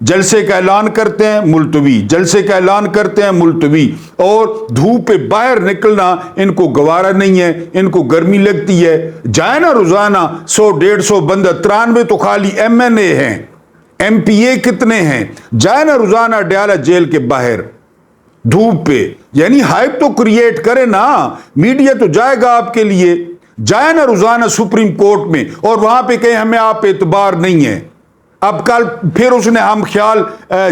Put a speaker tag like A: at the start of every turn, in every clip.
A: جلسے کا اعلان کرتے ہیں ملتوی، جلسے کا اعلان کرتے ہیں ملتوی، اور دھوپ پہ باہر نکلنا ان کو گوارا نہیں ہے، ان کو گرمی لگتی ہے۔ جائے نا روزانہ 100-150 بندہ، 93 تو خالی ایم این اے ہیں، ایم پی اے کتنے ہیں، جائے نا روزانہ ڈیالہ جیل کے باہر دھوپ پہ، یعنی ہائپ تو کریٹ کرے نا، میڈیا تو جائے گا آپ کے لیے۔ جائے نا روزانہ سپریم کورٹ میں اور وہاں پہ کہیں ہمیں آپ پہ اعتبار نہیں ہے۔ اب کل پھر اس نے ہم خیال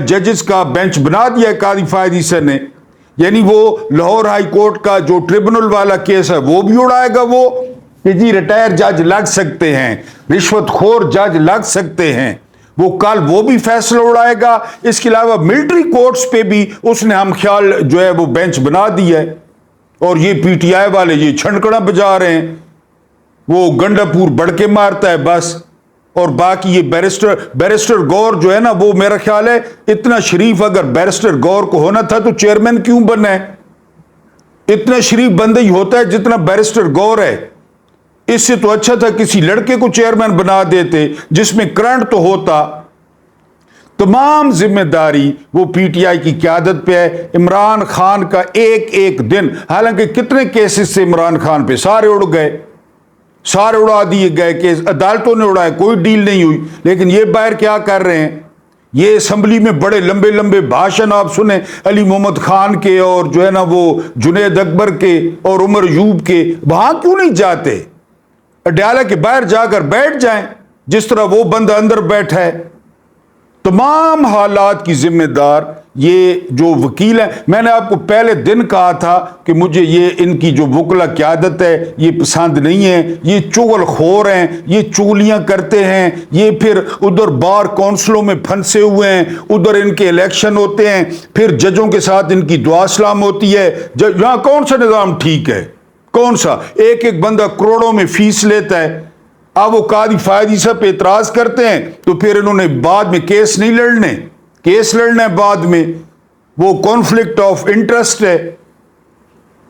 A: ججز کا بینچ بنا دیا ہے قاضی فائد عیسی نے، یعنی وہ لاہور ہائی کورٹ کا جو ٹریبونل والا کیس ہے وہ بھی اڑائے گا، وہ کہ جی ریٹائر جج لگ سکتے ہیں، رشوت خور جج لگ سکتے ہیں، وہ کل وہ بھی فیصلہ اڑائے گا۔ اس کے علاوہ ملٹری کورٹس پہ بھی اس نے ہم خیال جو ہے وہ بینچ بنا دیا ہے، اور یہ پی ٹی آئی والے یہ چھنکڑا بجا رہے ہیں، وہ گنڈا پور بڑھ کے مارتا ہے بس، اور باقی یہ بیرسٹر گور جو ہے نا، وہ میرا خیال ہے اتنا شریف اگر بیرسٹر گور کو ہونا تھا تو چیئرمین کیوں بنا ہے؟ اتنا شریف بندہ ہی ہوتا ہے جتنا بیرسٹر گور ہے، اس سے تو اچھا تھا کسی لڑکے کو چیئرمین بنا دیتے جس میں کرنٹ تو ہوتا۔ تمام ذمہ داری وہ پی ٹی آئی کی قیادت پہ ہے۔ عمران خان کا ایک ایک دن، حالانکہ کتنے کیسز سے عمران خان پہ سارے اڑ گئے، سارے اڑا دیے گئے، کیس عدالتوں نے اڑائے، کوئی ڈیل نہیں ہوئی، لیکن یہ باہر کیا کر رہے ہیں؟ یہ اسمبلی میں بڑے لمبے لمبے بھاشن آپ سنیں علی محمد خان کے، اور جو ہے نا وہ جنید اکبر کے اور عمر یوب کے، وہاں کیوں نہیں جاتے؟ اڈیالہ کے باہر جا کر بیٹھ جائیں جس طرح وہ بندہ اندر بیٹھا ہے۔ تمام حالات کی ذمہ دار یہ جو وکیل ہیں، میں نے آپ کو پہلے دن کہا تھا کہ مجھے یہ ان کی جو وکلا قیادت ہے یہ پسند نہیں ہے، یہ چغل خور ہیں، یہ چغلیاں کرتے ہیں، یہ پھر ادھر بار کونسلوں میں پھنسے ہوئے ہیں، ادھر ان کے الیکشن ہوتے ہیں، پھر ججوں کے ساتھ ان کی دعا سلام ہوتی ہے۔ یہاں کون سا نظام ٹھیک ہے؟ کون سا؟ ایک ایک بندہ کروڑوں میں فیس لیتا ہے۔ اب وہ قاضی فائد عیسی پہ اعتراض کرتے ہیں تو پھر انہوں نے بعد میں کیس نہیں لڑنے، کیس لڑنا ہے بعد میں، وہ کانفلکٹ آف انٹرسٹ ہے۔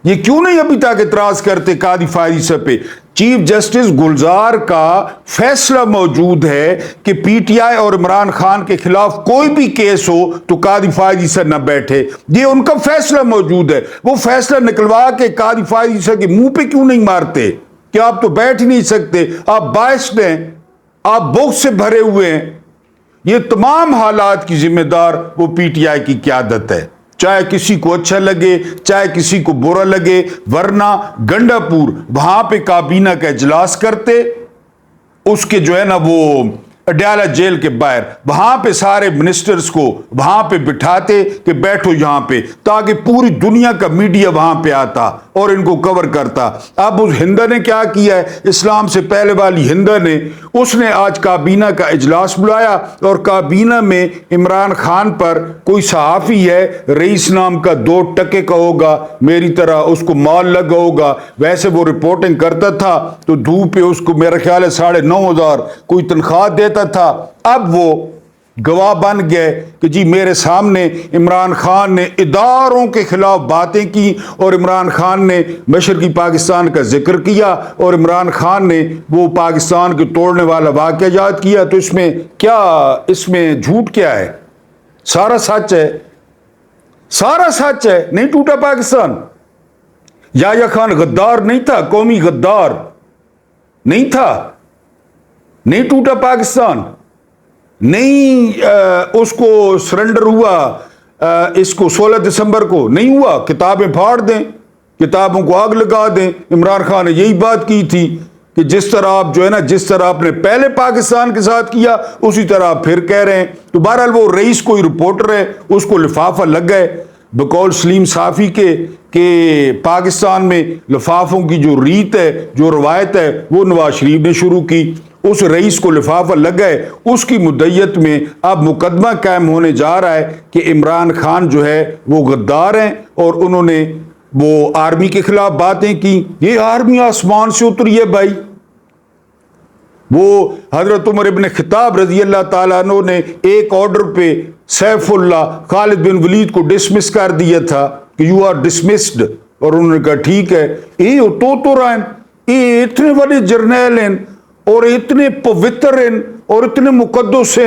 A: یہ کیوں نہیں ابھی تک اعتراض کرتے قاضی فائد عیسی پہ؟ چیف جسٹس گلزار کا فیصلہ موجود ہے کہ پی ٹی آئی اور عمران خان کے خلاف کوئی بھی کیس ہو تو قاضی فائد عیسی نہ بیٹھے، یہ ان کا فیصلہ موجود ہے۔ وہ فیصلہ نکلوا کے قاضی فائد عیسی کے منہ پہ کیوں نہیں مارتے کہ آپ تو بیٹھ ہی نہیں سکتے، آپ باعث ہیں، آپ بغض سے بھرے ہوئے ہیں؟ یہ تمام حالات کی ذمہ دار وہ پی ٹی آئی کی قیادت ہے، چاہے کسی کو اچھا لگے چاہے کسی کو برا لگے، ورنہ گنڈا پور وہاں پہ کابینہ کا اجلاس کرتے، اس کے جو ہے نا وہ اڈیالہ جیل کے باہر وہاں پہ سارے منسٹرز کو وہاں پہ بٹھاتے کہ بیٹھو یہاں پہ، تاکہ پوری دنیا کا میڈیا وہاں پہ آتا اور ان کو کور کرتا۔ اب اس ہندا نے کیا کیا ہے، اسلام سے پہلے والی ہندا نے، اس نے آج کابینہ کا اجلاس بلایا، اور کابینہ میں عمران خان پر کوئی صحافی ہے رئیس نام کا، 2 ٹکے کا ہوگا، میری طرح اس کو مال لگا ہوگا، ویسے وہ رپورٹنگ کرتا تھا تو دھوپ پہ اس کو میرا خیال ہے 9,500 کوئی تنخواہ دیتا تھا۔ اب وہ گواہ بن گئے کہ جی میرے سامنے عمران خان نے اداروں کے خلاف باتیں کی، اور عمران خان نے مشرقی پاکستان کا ذکر کیا، اور عمران خان نے وہ پاکستان کے توڑنے والا واقعہ یاد کیا، تو اس میں کیا، اس میں جھوٹ کیا ہے؟ سارا سچ ہے، سارا سچ ہے، نہیں ٹوٹا پاکستان۔ یحییٰ خان غدار نہیں تھا، قومی غدار نہیں تھا، نہیں ٹوٹا پاکستان، نہیں اس کو سرنڈر ہوا، اس کو 16 دسمبر کو نہیں ہوا، کتابیں پھاڑ دیں، کتابوں کو آگ لگا دیں۔ عمران خان نے یہی بات کی تھی کہ جس طرح آپ جو ہے نا، جس طرح آپ نے پہلے پاکستان کے ساتھ کیا اسی طرح آپ پھر کہہ رہے ہیں۔ تو بہرحال وہ رئیس کوئی رپورٹر ہے، اس کو لفافہ لگ گئے بقول سلیم صافی کے کہ پاکستان میں لفافوں کی جو ریت ہے، جو روایت ہے، وہ نواز شریف نے شروع کی، اس رئیس کو لفافہ لگ گئے۔ اس کی مدعیت میں اب مقدمہ قائم ہونے جا رہا ہے کہ عمران خان جو ہے وہ غدار ہیں، اور انہوں نے وہ آرمی کے خلاف باتیں کی۔ یہ آرمی آسمان سے اتری ہے بھائی، وہ حضرت عمر ابن خطاب رضی اللہ تعالیٰ عنہ نے ایک آرڈر پہ سیف اللہ خالد بن ولید کو ڈسمس کر دیا تھا کہ یو آر ڈسمسڈ، اور انہوں نے کہا ٹھیک ہے۔ یہ تو رائن، یہ اتنے بڑے جرنیل ہیں اور اتنے پوتر ہیں اور اتنے مقدس ہیں،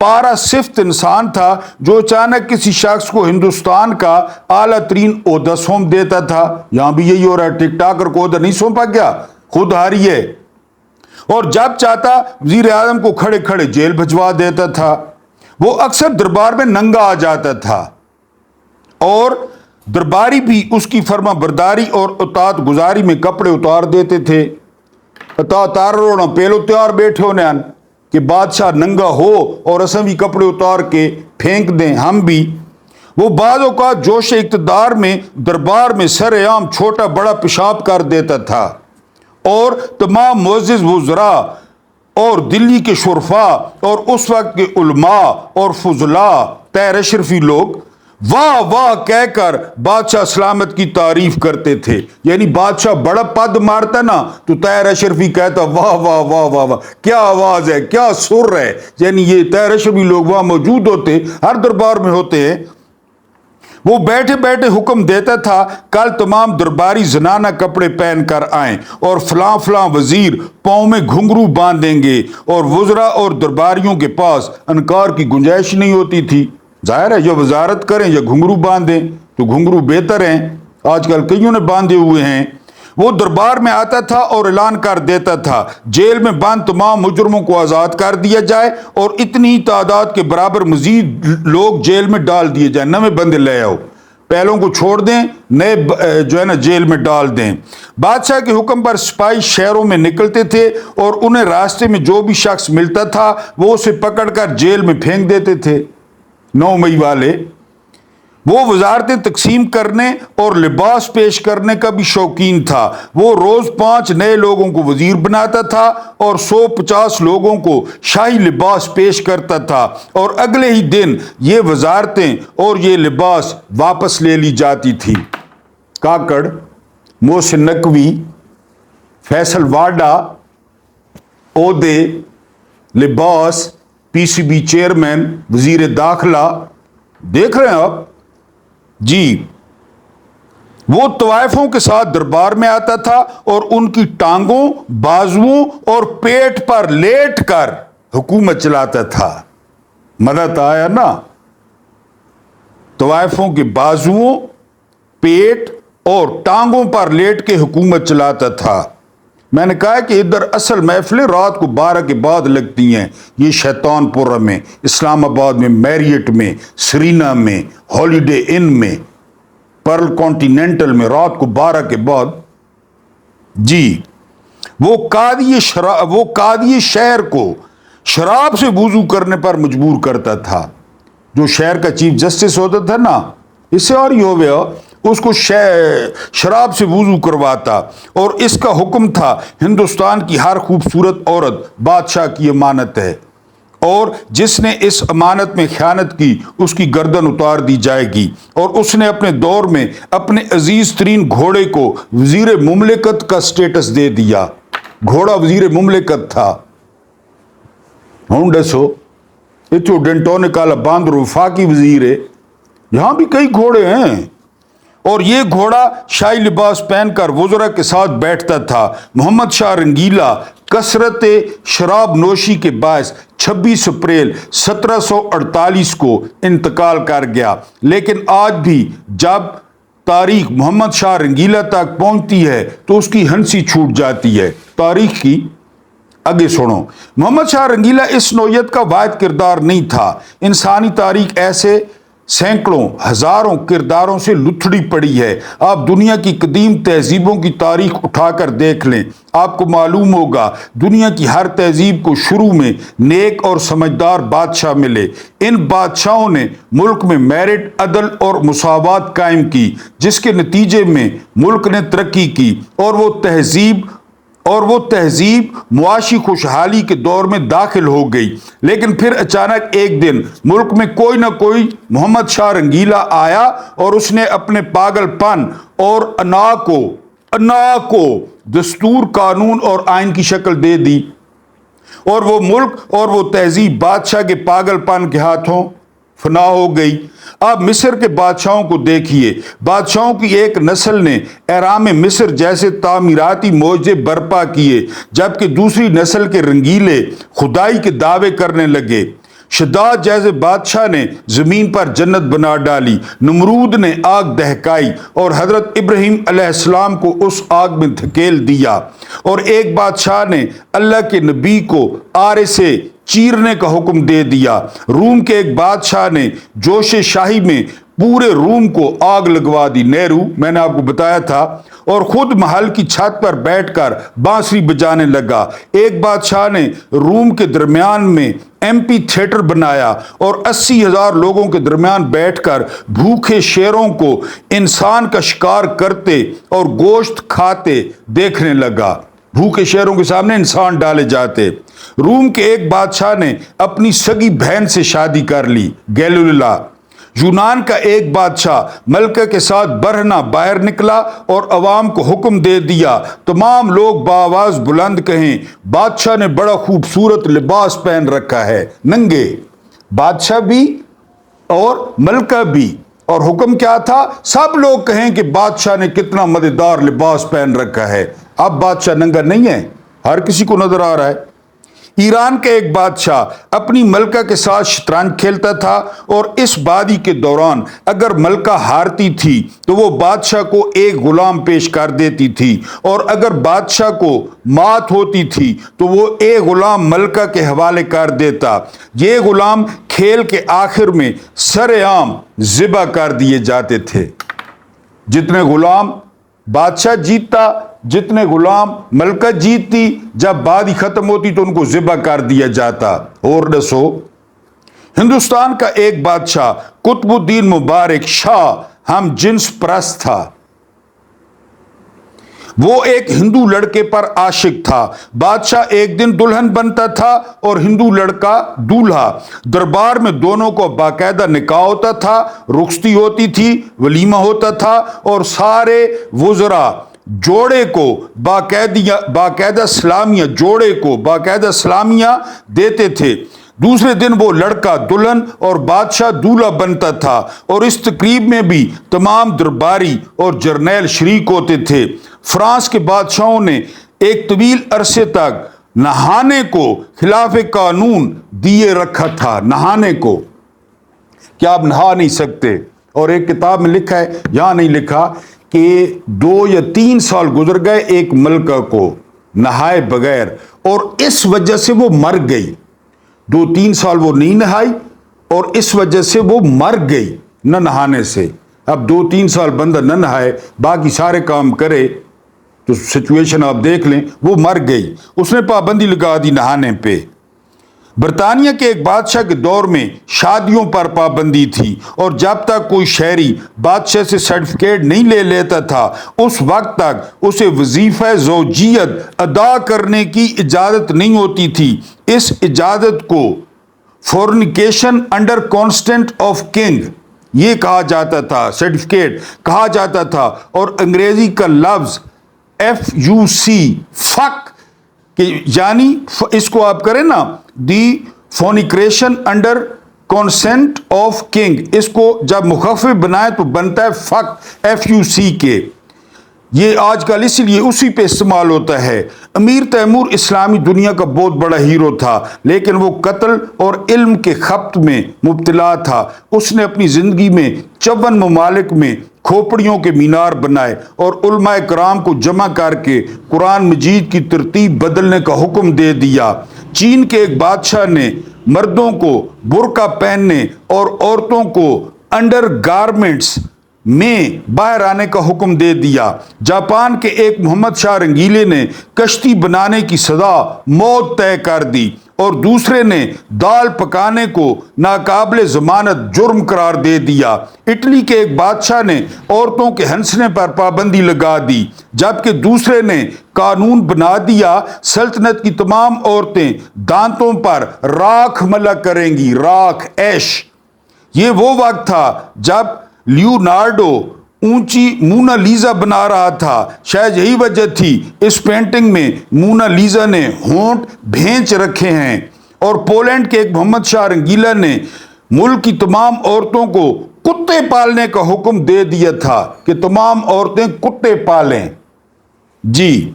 A: پارا صفت انسان تھا جو اچانک کسی شخص کو ہندوستان کا اعلیٰ ترین عہدہ سونپ دیتا تھا۔ یہاں بھی یہی ہو رہا ہے، ٹک ٹاکر کو عہدہ نہیں سونپا گیا، خود ہاری ہے، اور جب چاہتا وزیر اعظم کو کھڑے کھڑے جیل بھجوا دیتا تھا۔ وہ اکثر دربار میں ننگا آ جاتا تھا اور درباری بھی اس کی فرما برداری اور اطاعت گزاری میں کپڑے اتار دیتے تھے۔ اتار رونا پہلو تیار بیٹھے ہونے کہ بادشاہ ننگا ہو اور اسم بھی کپڑے اتار کے پھینک دیں ہم بھی۔ وہ بعض اوقات جوش اقتدار میں دربار میں سر عام چھوٹا بڑا پیشاب کر دیتا تھا، اور تمام معزز وزراء اور دلی کے شرفاء اور اس وقت کے علماء اور فضلاء طاہر اشرفی لوگ واہ واہ کہہ کر بادشاہ سلامت کی تعریف کرتے تھے۔ یعنی بادشاہ بڑا پد مارتا نا تو طاہر اشرفی کہتا واہ واہ واہ واہ واہ، کیا آواز ہے، کیا سر ہے۔ یعنی یہ طاہر اشرفی لوگ وہاں موجود ہوتے، ہر دربار میں ہوتے ہیں۔ وہ بیٹھے بیٹھے حکم دیتا تھا کل تمام درباری زنانہ کپڑے پہن کر آئیں، اور فلاں فلاں وزیر پاؤں میں گھنگرو باندھیں گے، اور وزراء اور درباریوں کے پاس انکار کی گنجائش نہیں ہوتی تھی۔ ظاہر ہے یا وزارت کریں یا گھنگرو باندھیں تو گھنگرو بہتر ہیں، آج کل کئیوں نے باندھے ہوئے ہیں۔ وہ دربار میں آتا تھا اور اعلان کر دیتا تھا جیل میں بند تمام مجرموں کو آزاد کر دیا جائے، اور اتنی تعداد کے برابر مزید لوگ جیل میں ڈال دیے جائیں، نئے بندے لے آؤ، پہلوں کو چھوڑ دیں، نئے جو ہے نا جیل میں ڈال دیں۔ بادشاہ کے حکم پر سپاہی شہروں میں نکلتے تھے اور انہیں راستے میں جو بھی شخص ملتا تھا وہ اسے پکڑ کر جیل میں پھینک دیتے تھے۔ 9 مئی والے وہ وزارتیں تقسیم کرنے اور لباس پیش کرنے کا بھی شوقین تھا۔ وہ روز 5 نئے لوگوں کو وزیر بناتا تھا اور 150 لوگوں کو شاہی لباس پیش کرتا تھا، اور اگلے ہی دن یہ وزارتیں اور یہ لباس واپس لے لی جاتی تھی۔ کاکڑ، محسن نقوی، فیصل واڈا، عہدے، لباس، پی سی بی چیئرمین، وزیر داخلہ، دیکھ رہے ہیں آپ جی۔ وہ طوائفوں کے ساتھ دربار میں آتا تھا اور ان کی ٹانگوں، بازوؤں اور پیٹ پر لیٹ کر حکومت چلاتا تھا۔ مدد آیا نا، طوائفوں کے بازوؤں، پیٹ اور ٹانگوں پر لیٹ کے حکومت چلاتا تھا۔ میں نے کہا کہ ادھر اصل محفلیں رات کو 12 کے بعد لگتی ہیں، یہ شیطان پورہ میں، اسلام آباد میں، میریٹ میں، سرینا میں، ہالیڈے ان میں، پرل کانٹیننٹل میں، رات کو 12 کے بعد جی۔ وہ قاضی شہر کو شراب سے وضو کرنے پر مجبور کرتا تھا۔ جو شہر کا چیف جسٹس ہوتا تھا نا، اس سے اور ہی ہو گیا، اس کو شراب سے وضو کرواتا، اور اس کا حکم تھا ہندوستان کی ہر خوبصورت عورت بادشاہ کی امانت ہے، اور جس نے اس امانت میں خیانت کی اس کی گردن اتار دی جائے گی۔ اور اس نے اپنے دور میں اپنے عزیز ترین گھوڑے کو وزیر مملکت کا سٹیٹس دے دیا۔ گھوڑا وزیر مملکت تھا۔ ہونڈسو اتو ڈنٹو نے کالا باندر وفاقی وزیر ہے۔ یہاں بھی کئی گھوڑے ہیں، اور یہ گھوڑا شاہی لباس پہن کر وزراء کے ساتھ بیٹھتا تھا۔ محمد شاہ رنگیلا کثرت شراب نوشی کے باعث 26 اپریل 1748 کو انتقال کر گیا، لیکن آج بھی جب تاریخ محمد شاہ رنگیلا تک پہنچتی ہے تو اس کی ہنسی چھوٹ جاتی ہے۔ تاریخ کی آگے سنو۔ محمد شاہ رنگیلا اس نوعیت کا واحد کردار نہیں تھا۔ انسانی تاریخ ایسے سینکڑوں ہزاروں کرداروں سے لتھڑی پڑی ہے۔ آپ دنیا کی قدیم تہذیبوں کی تاریخ اٹھا کر دیکھ لیں، آپ کو معلوم ہوگا دنیا کی ہر تہذیب کو شروع میں نیک اور سمجھدار بادشاہ ملے۔ ان بادشاہوں نے ملک میں میرٹ، عدل اور مساوات قائم کی، جس کے نتیجے میں ملک نے ترقی کی، اور وہ تہذیب معاشی خوشحالی کے دور میں داخل ہو گئی۔ لیکن پھر اچانک ایک دن ملک میں کوئی نہ کوئی محمد شاہ رنگیلا آیا، اور اس نے اپنے پاگل پن اور انا کو دستور، قانون اور آئین کی شکل دے دی، اور وہ ملک اور وہ تہذیب بادشاہ کے پاگل پن کے ہاتھوں فنا ہو گئی۔ آپ مصر کے بادشاہوں کو دیکھیے، بادشاہوں کی ایک نسل نے اہرام مصر جیسے تعمیراتی معجزے برپا کیے، جبکہ دوسری نسل کے رنگیلے خدائی کے دعوے کرنے لگے۔ شداد جیسے بادشاہ نے زمین پر جنت بنا ڈالی، نمرود نے آگ دہکائی اور حضرت ابراہیم علیہ السلام کو اس آگ میں دھکیل دیا، اور ایک بادشاہ نے اللہ کے نبی کو آرے سے چیرنے کا حکم دے دیا، روم کے ایک بادشاہ نے جوش شاہی میں پورے روم کو آگ لگوا دی، نیرو میں نے آپ کو بتایا تھا، اور خود محل کی چھت پر بیٹھ کر بانسری بجانے لگا۔ ایک بادشاہ نے روم کے درمیان میں ایمپی تھیٹر بنایا اور 80,000 لوگوں کے درمیان بیٹھ کر بھوکے شیروں کو انسان کا شکار کرتے اور گوشت کھاتے دیکھنے لگا۔ بھوکے شیروں کے سامنے انسان ڈالے جاتے۔ روم کے ایک بادشاہ نے اپنی سگی بہن سے شادی کر لی، گیلولا۔ یونان کا ایک بادشاہ ملکہ کے ساتھ برہنہ باہر نکلا اور عوام کو حکم دے دیا تمام لوگ بآواز بلند کہیں، بادشاہ نے بڑا خوبصورت لباس پہن رکھا ہے، ننگے بادشاہ بھی اور ملکہ بھی، اور حکم کیا تھا؟ سب لوگ کہیں کہ بادشاہ نے کتنا مزیدار لباس پہن رکھا ہے۔ اب بادشاہ ننگا نہیں ہے، ہر کسی کو نظر آ رہا ہے۔ ایران کا ایک بادشاہ اپنی ملکہ کے ساتھ شطرنج کھیلتا تھا، اور اس بازی کے دوران اگر ملکہ ہارتی تھی تو وہ بادشاہ کو ایک غلام پیش کر دیتی تھی، اور اگر بادشاہ کو مات ہوتی تھی تو وہ ایک غلام ملکہ کے حوالے کر دیتا۔ یہ غلام کھیل کے آخر میں سر عام ذبح کر دیے جاتے تھے۔ جتنے غلام بادشاہ جیتتا، جتنے غلام ملکہ جیتتی، جب بازی ختم ہوتی تو ان کو ذبح کر دیا جاتا۔ اور ڈسو، ہندوستان کا ایک بادشاہ قطب الدین مبارک شاہ ہم جنس پرست تھا۔ وہ ایک ہندو لڑکے پر عاشق تھا۔ بادشاہ ایک دن دلہن بنتا تھا اور ہندو لڑکا دولہا۔ دربار میں دونوں کو باقاعدہ نکاح ہوتا تھا، رخصتی ہوتی تھی، ولیمہ ہوتا تھا، اور سارے وزراء جوڑے کو باقاعدہ سلامیاں دیتے تھے۔ دوسرے دن وہ لڑکا دلہن اور بادشاہ دولہا بنتا تھا، اور اس تقریب میں بھی تمام درباری اور جرنیل شریک ہوتے تھے۔ فرانس کے بادشاہوں نے ایک طویل عرصے تک نہانے کو خلاف قانون دیے رکھا تھا، نہانے کو کہ آپ نہا نہیں سکتے، اور ایک کتاب میں لکھا ہے، یہاں نہیں لکھا، کہ 2 یا 3 سال گزر گئے ایک ملکہ کو نہائے بغیر، اور اس وجہ سے وہ مر گئی۔ 2-3 سال وہ نہیں نہائی اور اس وجہ سے وہ مر گئی نہ نہانے سے۔ اب 2-3 سال بندہ نہ نہائے، باقی سارے کام کرے تو سچویشن آپ دیکھ لیں، وہ مر گئی۔ اس نے پابندی لگا دی نہانے پہ۔ برطانیہ کے ایک بادشاہ کے دور میں شادیوں پر پابندی تھی، اور جب تک کوئی شہری بادشاہ سے سرٹیفکیٹ نہیں لے لیتا تھا اس وقت تک اسے وظیفہ زوجیت ادا کرنے کی اجازت نہیں ہوتی تھی۔ اس اجازت کو فورنیکیشن انڈر کانسٹنٹ آف کنگ یہ کہا جاتا تھا، سرٹیفکیٹ کہا جاتا تھا، اور انگریزی کا لفظ FUC فک، یعنی اس کو آپ کریں نا، دی فورنیکیشن انڈر کانسنٹ آف کنگ، اس کو جب مخفف بنائے تو بنتا ہے فک، FUC کے۔ یہ آج کل اسی لیے اسی پہ استعمال ہوتا ہے۔ امیر تیمور اسلامی دنیا کا بہت بڑا ہیرو تھا، لیکن وہ قتل اور علم کے خبط میں مبتلا تھا۔ اس نے اپنی زندگی میں 54 ممالک میں کھوپڑیوں کے مینار بنائے، اور علماء کرام کو جمع کر کے قرآن مجید کی ترتیب بدلنے کا حکم دے دیا۔ چین کے ایک بادشاہ نے مردوں کو برقع پہننے اور عورتوں کو انڈر گارمنٹس میں باہر آنے کا حکم دے دیا۔ جاپان کے ایک محمد شاہ رنگیلے نے کشتی بنانے کی سزا موت طے کر دی، اور دوسرے نے دال پکانے کو ناقابل ضمانت جرم قرار دے دیا۔ اٹلی کے ایک بادشاہ نے عورتوں کے ہنسنے پر پابندی لگا دی، جبکہ دوسرے نے قانون بنا دیا سلطنت کی تمام عورتیں دانتوں پر راکھ ملا کریں گی، راکھ، ایش۔ یہ وہ وقت تھا جب لیونارڈو اونچی مونا لیزا بنا رہا تھا۔ شاید یہی وجہ تھی اس پینٹنگ میں مونا لیزا نے ہونٹ بھینچ رکھے ہیں۔ اور پولینڈ کے ایک محمد شاہ رنگیلا نے ملک کی تمام عورتوں کو کتے پالنے کا حکم دے دیا تھا کہ تمام عورتیں کتے پالیں۔ جی،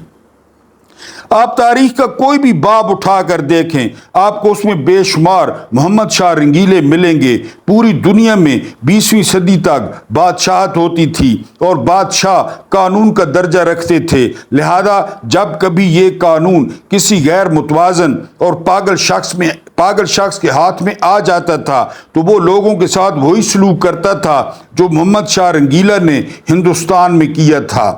A: آپ تاریخ کا کوئی بھی باب اٹھا کر دیکھیں، آپ کو اس میں بے شمار محمد شاہ رنگیلے ملیں گے۔ پوری دنیا میں 20ویں صدی تک بادشاہت ہوتی تھی اور بادشاہ قانون کا درجہ رکھتے تھے، لہذا جب کبھی یہ قانون کسی غیر متوازن اور پاگل شخص کے ہاتھ میں آ جاتا تھا تو وہ لوگوں کے ساتھ وہی سلوک کرتا تھا جو محمد شاہ رنگیلا نے ہندوستان میں کیا تھا۔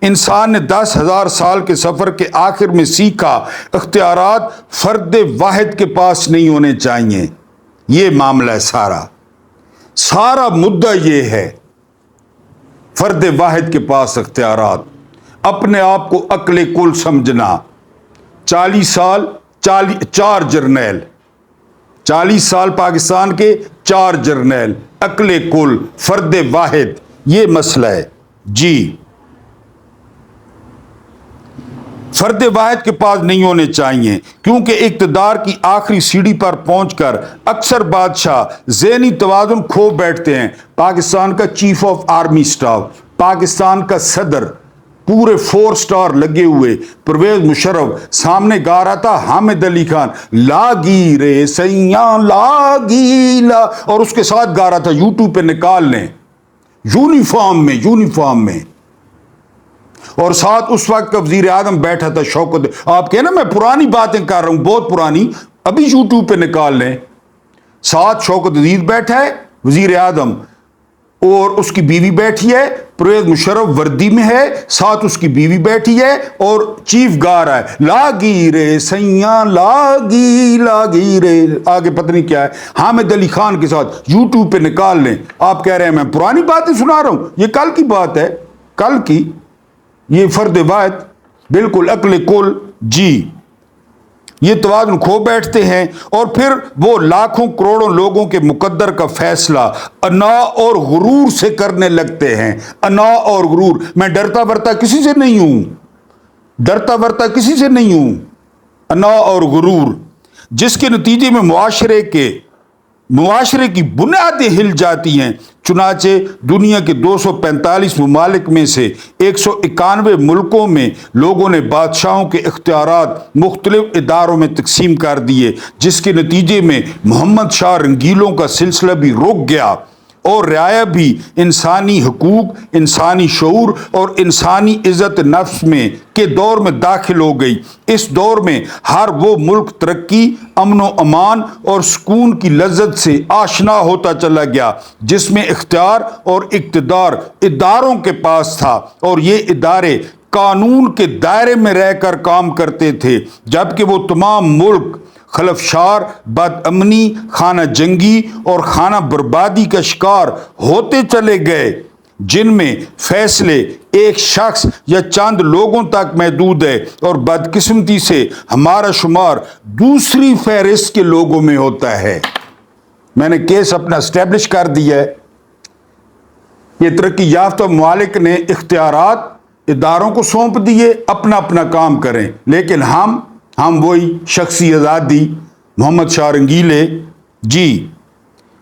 A: انسان نے 10,000 سال کے سفر کے آخر میں سیکھا، اختیارات فرد واحد کے پاس نہیں ہونے چاہیے۔ یہ معاملہ ہے، سارا مدعا یہ ہے، فرد واحد کے پاس اختیارات، اپنے آپ کو عقل کل سمجھنا۔ 40 سال 4 جرنیل، 40 سال پاکستان کے 4 جرنیل، عقل کل، فرد واحد، یہ مسئلہ ہے۔ جی، فرد واحد کے پاس نہیں ہونے چاہیے، کیونکہ اقتدار کی آخری سیڑھی پر پہنچ کر اکثر بادشاہ ذہنی توازن کھو بیٹھتے ہیں۔ پاکستان کا chief of army staff, Pakistan کا صدر، پورے 4 سٹار لگے ہوئے، پرویز مشرف سامنے گا رہا تھا حامد علی خان لاگی رے سیاں لاگی لا، اور اس کے ساتھ گا رہا تھا، یوٹیوب پہ نکال لیں، یونیفارم میں، اور ساتھ اس وقت کا وزیر اعظم بیٹھا تھا شوکت۔ آپ کہنا میں پرانی باتیں کر رہا ہوں، بہت پرانی، ابھی یوٹیوب پہ نکال لیں۔ ساتھ شوکت عزیز بیٹھا ہے وزیر اعظم، اور اس کی بیوی بیٹھی ہے، پرویز مشرف وردی میں ہے، ساتھ اس کی بیوی بیٹھی ہے، اور چیف گا رہا ہے لاگی رے سیاں لاگی رے، آگے پتہ نہیں کیا ہے، حامد علی خان کے ساتھ، یوٹیوب پہ نکال لیں۔ آپ کہہ رہے ہیں میں پرانی باتیں سنا رہا ہوں، یہ کل کی بات ہے، کل کی۔ یہ فرد واحد بالکل عقل کل، جی، یہ توازن کھو بیٹھتے ہیں، اور پھر وہ لاکھوں کروڑوں لوگوں کے مقدر کا فیصلہ انا اور غرور سے کرنے لگتے ہیں۔ انا اور غرور، میں ڈرتا ورتا کسی سے نہیں ہوں، انا اور غرور، جس کے نتیجے میں معاشرے کی بنیادیں ہل جاتی ہیں۔ چنانچہ دنیا کے 245 ممالک میں سے 191 ملکوں میں لوگوں نے بادشاہوں کے اختیارات مختلف اداروں میں تقسیم کر دیے، جس کے نتیجے میں محمد شاہ رنگیلوں کا سلسلہ بھی رک گیا، اور رعایا بھی انسانی حقوق، انسانی شعور اور انسانی عزت نفس میں کے دور میں داخل ہو گئی۔ اس دور میں ہر وہ ملک ترقی، امن و امان اور سکون کی لذت سے آشنا ہوتا چلا گیا جس میں اختیار اور اقتدار اداروں کے پاس تھا، اور یہ ادارے قانون کے دائرے میں رہ کر کام کرتے تھے، جبکہ وہ تمام ملک خلفشار، بد امنی، خانہ جنگی اور خانہ بربادی کا شکار ہوتے چلے گئے، جن میں فیصلے ایک شخص یا چند لوگوں تک محدود ہے، اور بدقسمتی سے ہمارا شمار دوسری فہرست کے لوگوں میں ہوتا ہے۔ میں نے کیس اپنا اسٹیبلش کر دیا ہے۔ یہ ترقی یافتہ ممالک نے اختیارات اداروں کو سونپ دیے، اپنا اپنا کام کریں، لیکن ہم وہی شخصی آزادی، محمد شاہ رنگیلے۔ جی،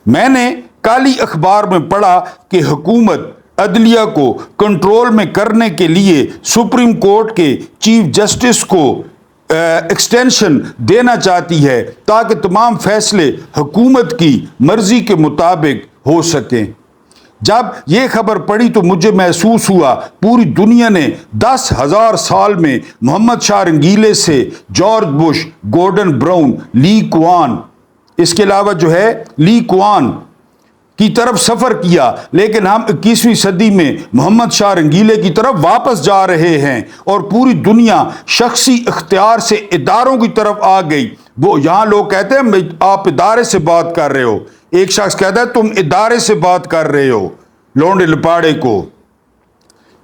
A: میں نے کالی اخبار میں پڑھا کہ حکومت عدلیہ کو کنٹرول میں کرنے کے لیے سپریم کورٹ کے چیف جسٹس کو ایکسٹینشن دینا چاہتی ہے تاکہ تمام فیصلے حکومت کی مرضی کے مطابق ہو سکیں۔ جب یہ خبر پڑھی تو مجھے محسوس ہوا پوری دنیا نے 10,000 سال میں محمد شاہ رنگیلے سے جارج بش، گورڈن براؤن، لی کوان، اس کے علاوہ جو ہے لی کوان کی طرف سفر کیا، لیکن ہم 21ویں صدی میں محمد شاہ رنگیلے کی طرف واپس جا رہے ہیں، اور پوری دنیا شخصی اختیار سے اداروں کی طرف آ گئی۔ وہ یہاں لوگ کہتے ہیں آپ ادارے سے بات کر رہے ہو، ایک شخص کہتا ہے تم ادارے سے بات کر رہے ہو، لونڈے لپاڑے کو۔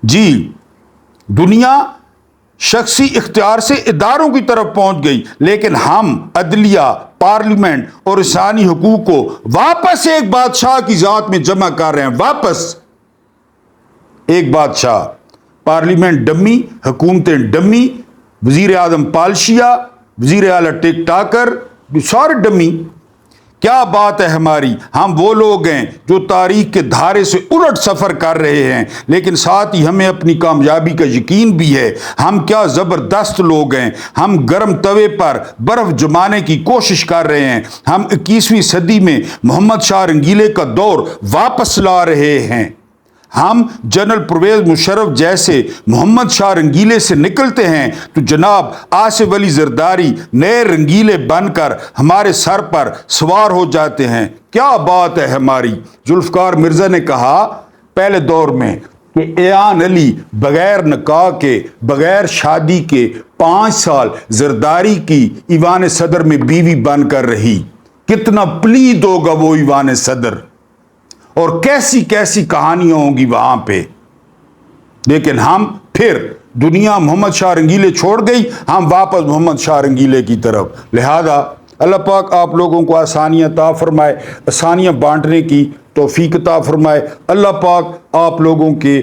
A: جی، دنیا شخصی اختیار سے اداروں کی طرف پہنچ گئی، لیکن ہم عدلیہ، پارلیمنٹ اور انسانی حقوق کو واپس ایک بادشاہ کی ذات میں جمع کر رہے ہیں۔ واپس ایک بادشاہ، پارلیمنٹ ڈمی، حکومتیں ڈمی، وزیر اعظم پالشیا، وزیر اعلیٰ ٹک ٹاکر، سارے ڈمی۔ کیا بات ہے ہماری، ہم وہ لوگ ہیں جو تاریخ کے دھارے سے الٹ سفر کر رہے ہیں، لیکن ساتھ ہی ہمیں اپنی کامیابی کا یقین بھی ہے۔ ہم کیا زبردست لوگ ہیں، ہم گرم توے پر برف جمانے کی کوشش کر رہے ہیں۔ ہم 21ویں صدی میں محمد شاہ رنگیلے کا دور واپس لا رہے ہیں۔ ہم جنرل پرویز مشرف جیسے محمد شاہ رنگیلے سے نکلتے ہیں تو جناب آصف علی زرداری نئے رنگیلے بن کر ہمارے سر پر سوار ہو جاتے ہیں۔ کیا بات ہے ہماری۔ ذوالفقار مرزا نے کہا پہلے دور میں کہ ایان علی بغیر نکاح کے، بغیر شادی کے 5 سال زرداری کی ایوان صدر میں بیوی بن کر رہی۔ کتنا پلید ہوگا وہ ایوان صدر، اور کیسی کیسی کہانیاں ہوں گی وہاں پہ۔ لیکن ہم پھر دنیا محمد شاہ رنگیلے چھوڑ گئی، ہم واپس محمد شاہ رنگیلے کی طرف۔ لہذا اللہ پاک آپ لوگوں کو آسانیاں عطا فرمائے، آسانیاں بانٹنے کی توفیق عطا فرمائے۔ اللہ پاک آپ لوگوں کے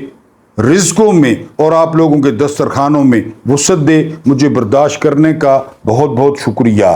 A: رزقوں میں اور آپ لوگوں کے دسترخوانوں میں وسعت دے۔ مجھے برداشت کرنے کا بہت بہت شکریہ۔